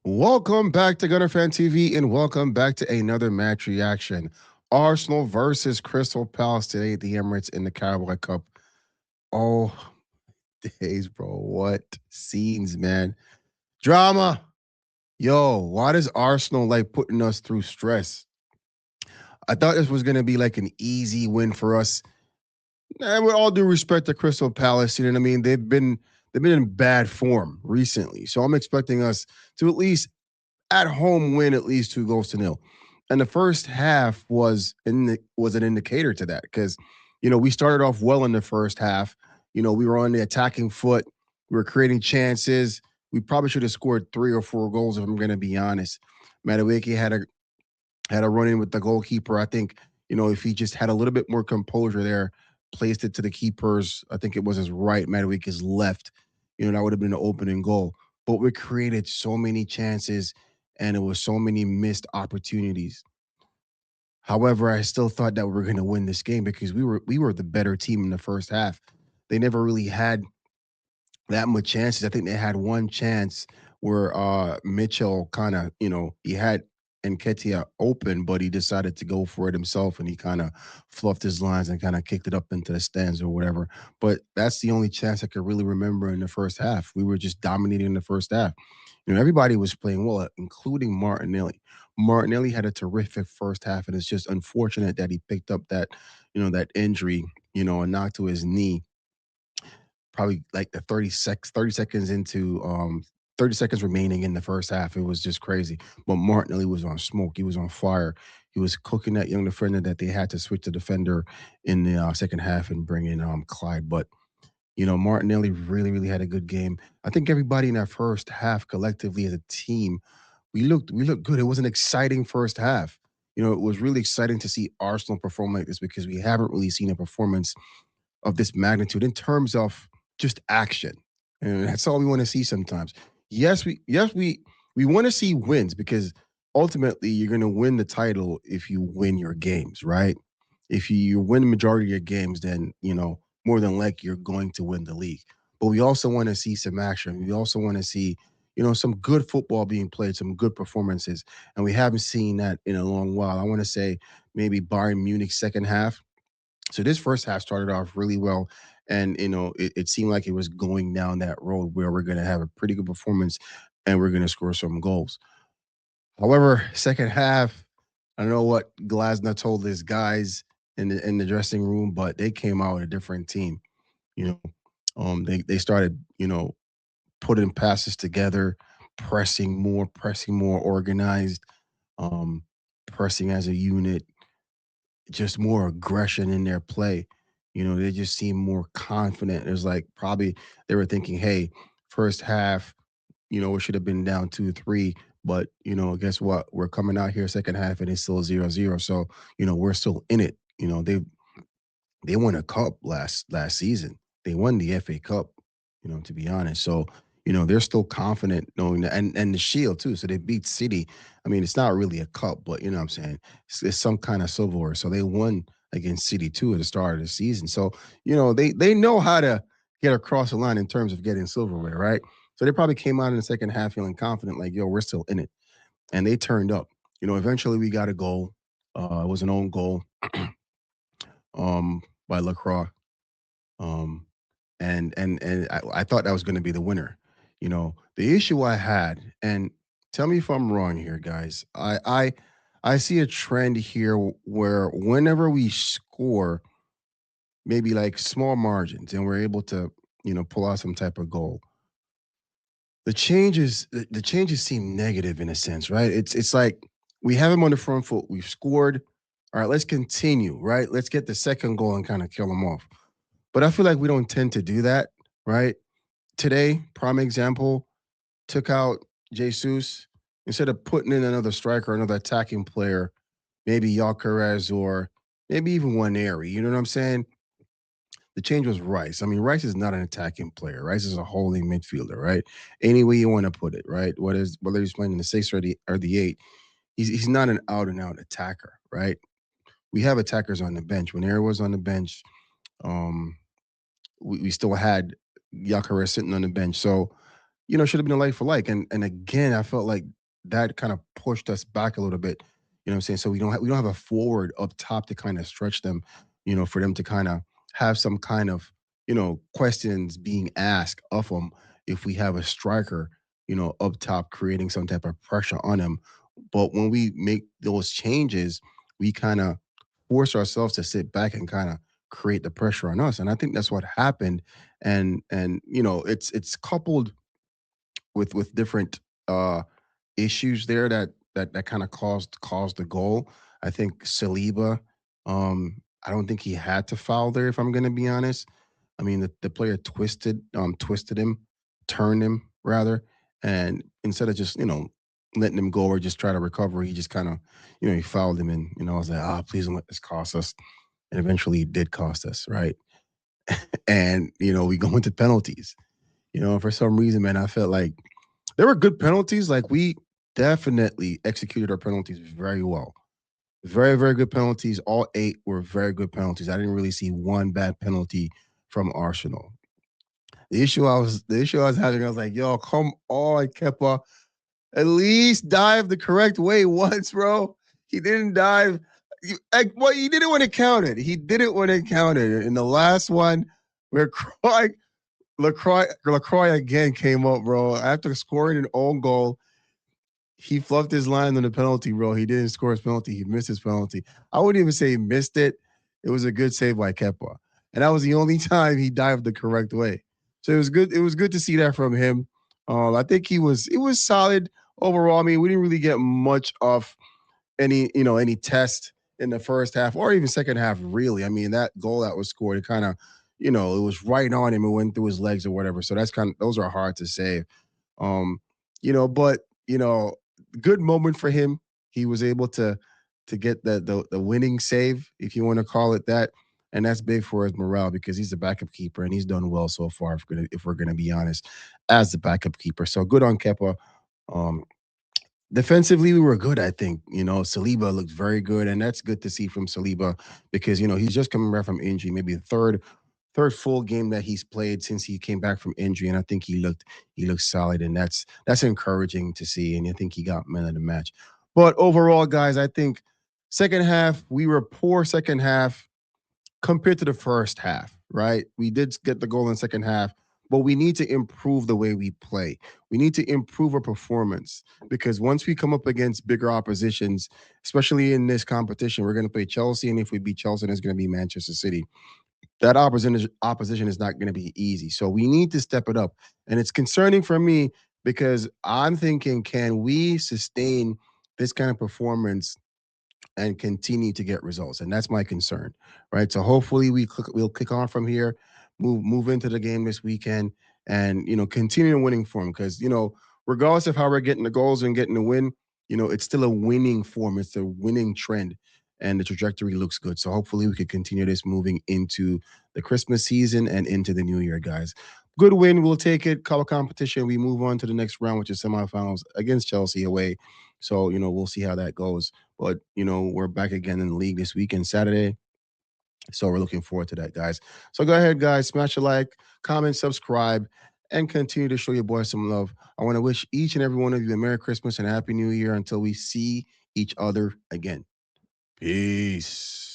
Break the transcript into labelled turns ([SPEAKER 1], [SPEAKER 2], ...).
[SPEAKER 1] Welcome back to Gunner Fan TV and welcome back to another match reaction. Arsenal versus Crystal Palace today at the Emirates in the Carabao Cup. Oh, days, bro. What scenes, man. Drama. Yo, why does Arsenal like putting us through stress? I thought this was going to be like an easy win for us. And with all due respect to Crystal Palace, you know what I mean? They've been in bad form recently. So I'm expecting us to at least at home win at least 2 goals to nil. And the first half was an indicator to that because we started off well in the first half. We were on the attacking foot. We were creating chances. We probably should have scored 3 or 4 goals if I'm going to be honest. Madueke had a run in with the goalkeeper. I think if he just had a little bit more composure there, placed it to the keeper's. I think it was his right, Madueke's left. That would have been an opening goal. But we created so many chances, and it was so many missed opportunities. However, I still thought that we were going to win this game because we were the better team in the first half. They never really had that much chances. I think they had one chance where Mitchell kind of, he had Nketiah open, but he decided to go for it himself and he kind of fluffed his lines and kind of kicked it up into the stands or whatever. But that's the only chance I could really remember in the first half. We were just dominating in the first half. Everybody was playing well, including Martinelli. Martinelli had a terrific first half, and it's just unfortunate that he picked up that injury, and knocked to his knee probably like the 30 seconds into 30 seconds remaining in the first half. It was just crazy. But Martinelli was on smoke. He was on fire. He was cooking that young defender that they had to switch the defender in the second half and bring in Clyde. But Martinelli really, really had a good game. I think everybody in that first half collectively as a team, we looked good. It was an exciting first half. It was really exciting to see Arsenal perform like this because we haven't really seen a performance of this magnitude in terms of just action. And that's all we want to see sometimes. Yes, we want to see wins because ultimately you're going to win the title if you win your games, right? If you win the majority of your games, then more than likely you're going to win the league. But we also want to see some action. We also want to see some good football being played, some good performances, and we haven't seen that in a long while. I want to say maybe Bayern Munich second half, so this first half started off really well, and it seemed like it was going down that road where we're going to have a pretty good performance, and we're going to score some goals. However, second half, I don't know what Glasner told his guys in the dressing room, but they came out with a different team. You know, they started putting passes together, pressing more organized, um, pressing as a unit, just more aggression in their play. They just seem more confident. It was like probably they were thinking, hey, first half, it should have been down 2-3. But guess what? We're coming out here second half and it's still 0-0. So, we're still in it. They won a cup last season. They won the FA Cup, to be honest. So, they're still confident knowing that and the shield too. So they beat City. I mean, it's not really a cup, but you know what I'm saying? It's some kind of silverware. So they won against City too at the start of the season. So, they know how to get across the line in terms of getting silverware, right? So they probably came out in the second half feeling confident, like, yo, we're still in it. And they turned up. Eventually we got a goal. It was an own goal by Lacroix. Um, and I thought that was going to be the winner. The issue I had, and tell me if I'm wrong here, guys. I see a trend here where whenever we score, maybe like small margins, and we're able to pull out some type of goal, the changes seem negative in a sense, right? It's like we have them on the front foot. We've scored. All right, let's continue. Right, let's get the second goal and kind of kill them off. But I feel like we don't tend to do that, right? Today, prime example, took out Jesus instead of putting in another striker, another attacking player, maybe Yalcarez or maybe even Waneri. You know what I'm saying? The change was Rice. I mean, Rice is not an attacking player. Rice is a holding midfielder, right? Any way you want to put it, right? Whether he's playing in the six or the eight, he's not an out and out attacker, right? We have attackers on the bench. When Air was on the bench, um, we still had Yakares sitting on the bench. So should have been a like for like. And again, I felt like that kind of pushed us back a little bit. You know what I'm saying? So we don't have a forward up top to kind of stretch them, for them to kind of have some kind of, questions being asked of them if we have a striker, up top creating some type of pressure on them. But when we make those changes, we kind of force ourselves to sit back and kind of create the pressure on us. And I think that's what happened. And it's coupled with different issues there that kind of caused the goal. I think Saliba, I don't think he had to foul there, if I'm gonna be honest. I mean, the player twisted him, turned him rather, and instead of just letting him go or just try to recover, he just kind of he fouled him, and I was like, please don't let this cost us, and eventually it did cost us, right? And we go into penalties. For some reason, man, I felt like there were good penalties. Like we definitely executed our penalties very well. Very, very good penalties. All eight were very good penalties. I didn't really see one bad penalty from Arsenal. The issue I was having, I was like, yo, come on, Kepa. At least dive the correct way once, bro. He didn't dive. He did it when it counted. He did it when it counted. In the last one, where Lacroix again came up, bro. After scoring an own goal, he fluffed his line on the penalty, bro. He didn't score his penalty. He missed his penalty. I wouldn't even say he missed it. It was a good save by Kepa. And that was the only time he dived the correct way. So it was good. It was good to see that from him. I think it was solid overall. I mean, we didn't really get much of any test in the first half or even second half, really. I mean, that goal that was scored, it kind of, it was right on him and went through his legs or whatever. So those are hard to save. Um, but good moment for him. He was able to get the winning save, if you want to call it that. And that's big for his morale because he's the backup keeper and he's done well so far. If we're gonna be honest, as the backup keeper, so good on Kepa. Um, Defensively, we were good. I think Saliba looked very good, and that's good to see from Saliba because he's just coming back from injury, maybe the third full game that he's played since he came back from injury, and I think he looked solid, and that's encouraging to see. And I think he got man of the match. But overall, guys, I think second half we were poor. Second half compared to the first half, right? We did get the goal in the second half, but we need to improve the way we play. We need to improve our performance because once we come up against bigger oppositions, especially in this competition, we're going to play Chelsea, and if we beat Chelsea, it's going to be Manchester City. That opposition is not going to be easy. So we need to step it up, and it's concerning for me because I'm thinking, can we sustain this kind of performance and continue to get results? And that's my concern, right? So hopefully we'll kick on from here, move into the game this weekend, and continue winning form because regardless of how we're getting the goals and getting the win, it's still a winning form. It's a winning trend. And the trajectory looks good. So hopefully we could continue this moving into the Christmas season and into the new year, guys. Good win. We'll take it. Color competition. We move on to the next round, which is semifinals against Chelsea away. So, we'll see how that goes. But we're back again in the league this weekend, Saturday. So we're looking forward to that, guys. So go ahead, guys, smash a like, comment, subscribe, and continue to show your boys some love. I want to wish each and every one of you a Merry Christmas and a Happy New Year until we see each other again. Peace.